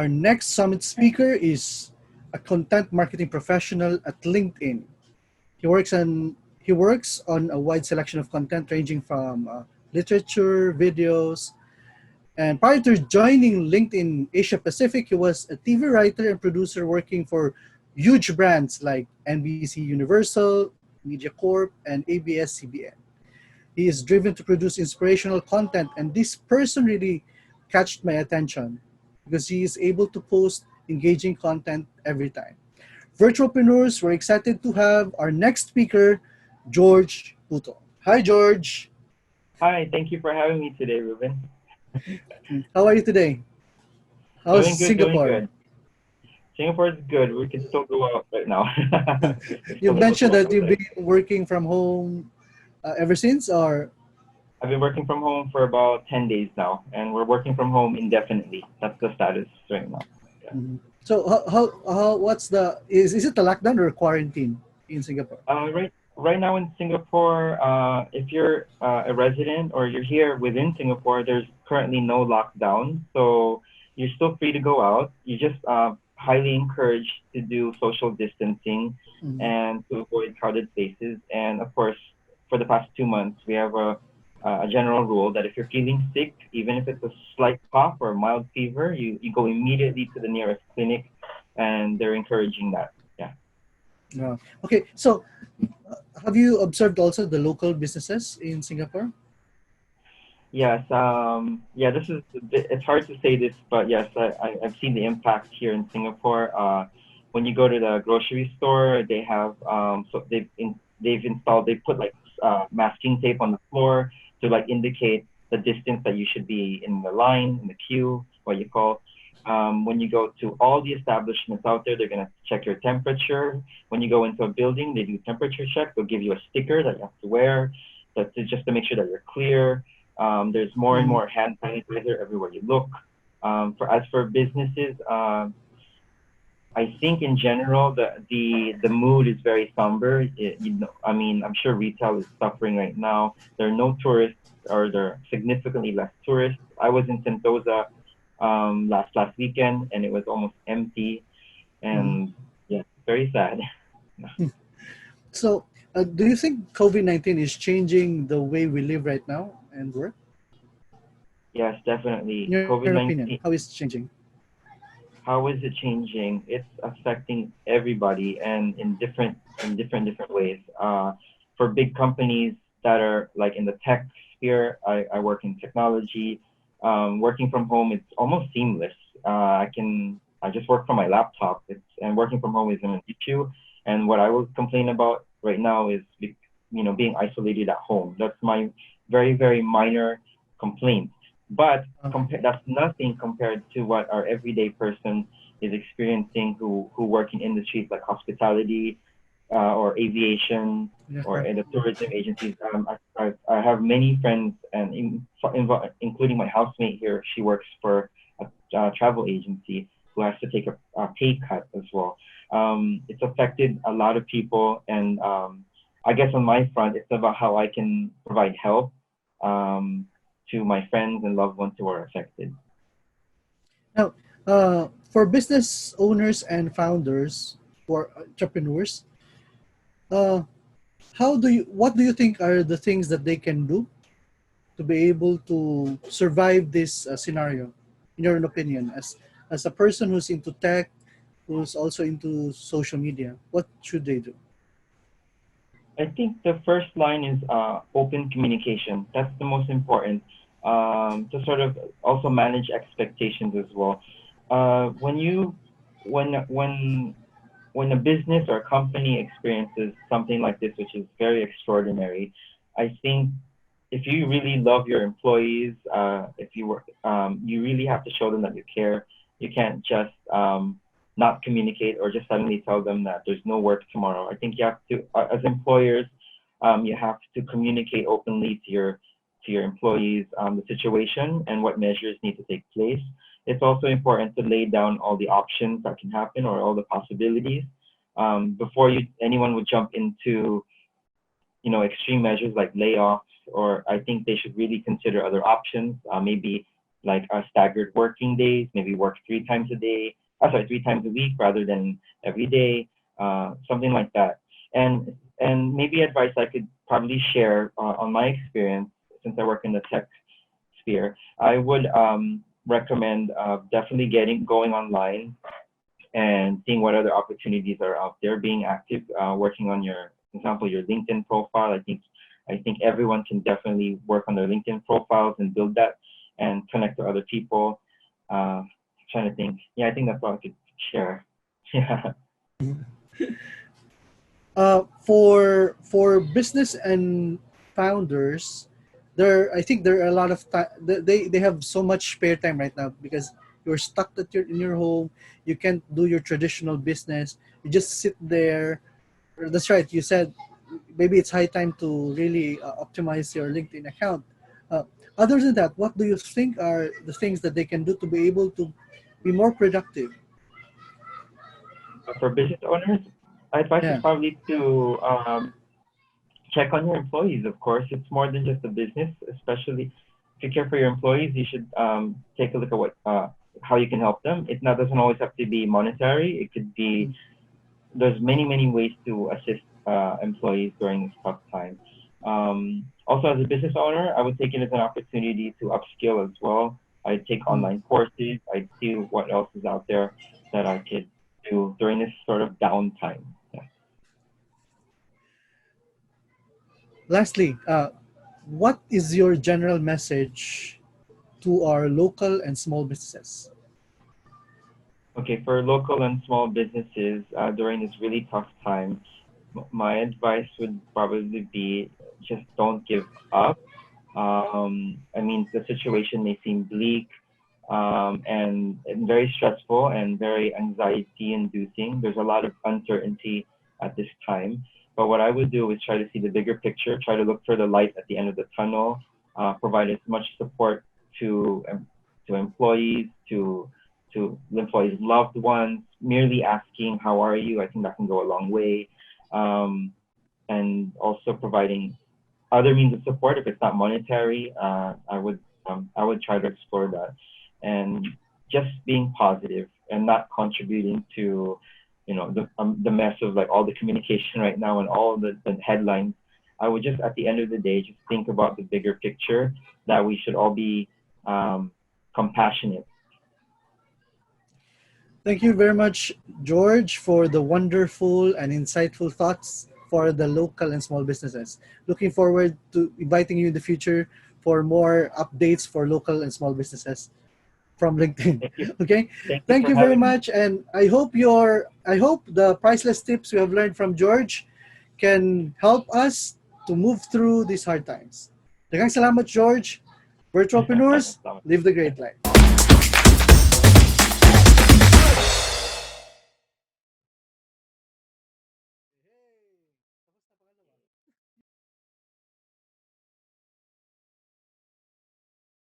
Our next summit speaker is a content marketing professional at LinkedIn. He works on a wide selection of content ranging from literature, videos, and prior to joining LinkedIn Asia Pacific, he was a TV writer and producer working for huge brands like NBCUniversal, Mediacorp, and ABS-CBN. He is driven to produce inspirational content, and this person really catched my attention because he is able to post engaging content every time. Virtualpreneurs, we're excited to have our next speaker, George Puto. Hi, George. Hi, thank you for having me today, Ruben. How are you today? How's Doing good, doing Singapore? good. Singapore is good. We can still go out right now. We're You still able to mentioned walk that you've outside. been working from home ever since, or I've been working from home for about 10 days now, and we're working from home indefinitely. That's the status right now. Yeah. Mhm. So what's is it a lockdown or a quarantine in Singapore? Right now in Singapore, if you're a resident or you're here within Singapore, there's currently no lockdown, so you're still free to go out. You just highly encouraged to do social distancing Mhm. and to avoid crowded spaces. And of course, for the past 2 months, we have a general rule that if you're feeling sick, even if it's a slight cough or a mild fever, you go immediately to the nearest clinic, and they're encouraging that. Yeah. Yeah. Okay, so have you observed also the local businesses in Singapore? Yes. Yeah. This is a bit, it's hard to say this, but yes, I've seen the impact here in Singapore. When you go to the grocery store, they have they've installed they put like masking tape on the floor to like indicate the distance that you should be in the line in the queue, what you call. When you go to all the establishments out there, they're gonna check your temperature. When you go into a building, they do temperature check. They'll give you a sticker that you have to wear, just to make sure that you're clear. There's more and Mhm. more hand sanitizer everywhere you look. For businesses, I think in general the mood is very somber. I mean, I'm sure retail is suffering right now. There are no tourists, or there are significantly less tourists. I was in Sentosa last weekend, and it was almost empty, Mhm. and yeah, very sad. So, do you think COVID-19 is changing the way we live right now and work? Yes, definitely. In your opinion, how COVID-19. is it changing? How is it changing? It's affecting everybody, and in different ways. For big companies that are like in the tech sphere, I work in technology. Working from home, it's almost seamless. I just work from my laptop. And working from home isn't an issue. And what I will complain about right now is being isolated at home. That's my very, very minor complaint. But Okay. that's nothing compared to what our everyday person is experiencing, who work in industries like hospitality, or aviation, Yeah, or correct. in the tourism agencies. I have many friends, and including my housemate here. She works for a travel agency, who has to take a pay cut as well. It's affected a lot of people, and I guess on my front, it's about how I can provide help um, to my friends and loved ones who are affected. Now, for business owners and founders, for entrepreneurs, uh, what do you think are the things that they can do to be able to survive this scenario, in your opinion, as a person who's into tech, who's also into social media? What should they do? I think the first line is open communication. That's the most important, to sort of also manage expectations as well. When you when when a business or a company experiences something like this, which is very extraordinary, I think if you really love your employees, if you work, you really have to show them that you care. You can't just not communicate, or just suddenly tell them that there's no work tomorrow. I think you have to, as employers, you have to communicate openly to your employees the situation and what measures need to take place. It's also important to lay down all the options that can happen, or all the possibilities, before anyone would jump into extreme measures like layoffs. Or I think they should really consider other options, maybe like staggered working days, maybe work 3 times a day, 3 times a week rather than every day, something like that. And maybe advice I could probably share on my experience since I work in the tech sphere. I would recommend definitely going online and seeing what other opportunities are out there, being active, working on your, for example, your LinkedIn profile. I think everyone can definitely work on their LinkedIn profiles and build that and connect to other people. Trying to think. Yeah, I think that's all I could share. Yeah. For business and founders, I think there are a lot of time. They have so much spare time right now because you're stuck at in your home. You can't do your traditional business. You just sit there. That's right. You said maybe it's high time to really optimize your LinkedIn account. Uh, Other than that, what do you think are the things that they can do to be able to be more productive? For business owners, advice is Yeah. probably to check on your employees. Of course, it's more than just a business. Especially if you care for your employees, you should take a look at how you can help them. It not doesn't always have to be monetary. It could be, there's many ways to assist employees during this tough time. Also, as a business owner, I would take it as an opportunity to upskill as well. I'd take Mm. online courses. I'd see what else is out there that I could do during this sort of downtime. Yeah. Lastly, what is your general message to our local and small businesses? Okay, for local and small businesses during this really tough time, my advice would probably be just don't give up. I mean, the situation may seem bleak and very stressful and very anxiety inducing. There's a lot of uncertainty at this time. But what I would do is try to see the bigger picture, try to look for the light at the end of the tunnel, provide as much support to employees, to the employees' loved ones, merely asking, how are you? I think that can go a long way. Um, and also providing other means of support if it's not monetary. I would try to explore that, and just being positive and not contributing to, the mess of like all the communication right now and all the headlines. I would just at the end of the day just think about the bigger picture, that we should all be compassionate. Thank you very much, George, for the wonderful and insightful thoughts for the local and small businesses. Looking forward to inviting you in the future for more updates for local and small businesses from LinkedIn. Thank you. Okay? Thank you Thank for you very having me. much, and I hope the priceless tips we have learned from George can help us to move through these hard times. Daghang salamat, George. Virtualpreneurs, Salamat. live the great life.